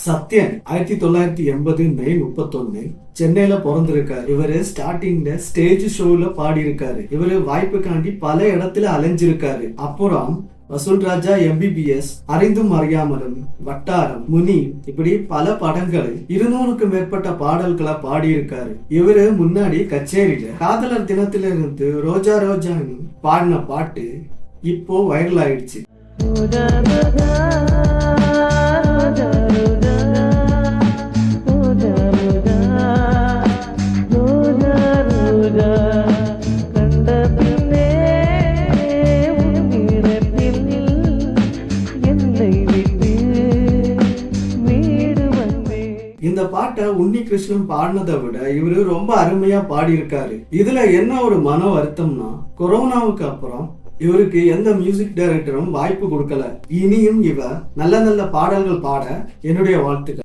சத்யன் 1980 மே 31 சென்னையில பிறந்திருக்காரு. இவரு ஸ்டார்டிங்ல ஸ்டேஜ் ஷோல பாடி இருக்காரு. இவரு வாய்ப்புக்காண்டி பல இடத்துல அலைஞ்சிருக்காரு. அப்புறம் வசூல் ராஜா, MBBS, அறிந்தும் அறியாமலும், வட்டாரம், முனி, இப்படி பல படங்கள் 200க்கும் மேற்பட்ட பாடல்களை பாடியிருக்காரு. இவரு முன்னாடி கச்சேரியில காதலர் தினத்திலிருந்து ரோஜா ரோஜான்னு பாடின பாட்டு இப்போ வைரல் ஆயிடுச்சு. இந்த பாட்டை உன்னி கிருஷ்ணன் பாடினதை விட இவரு ரொம்ப அருமையா பாடியிருக்காரு. இதுல என்ன ஒரு மன வருத்தம்னா, கொரோனாவுக்கு அப்புறம் இவருக்கு எந்த மியூசிக் டைரக்டரும் வாய்ப்பு கொடுக்கல. இனியும் இவர் நல்ல நல்ல பாடல்கள் பாட என்னுடைய வாழ்த்துக்கள்.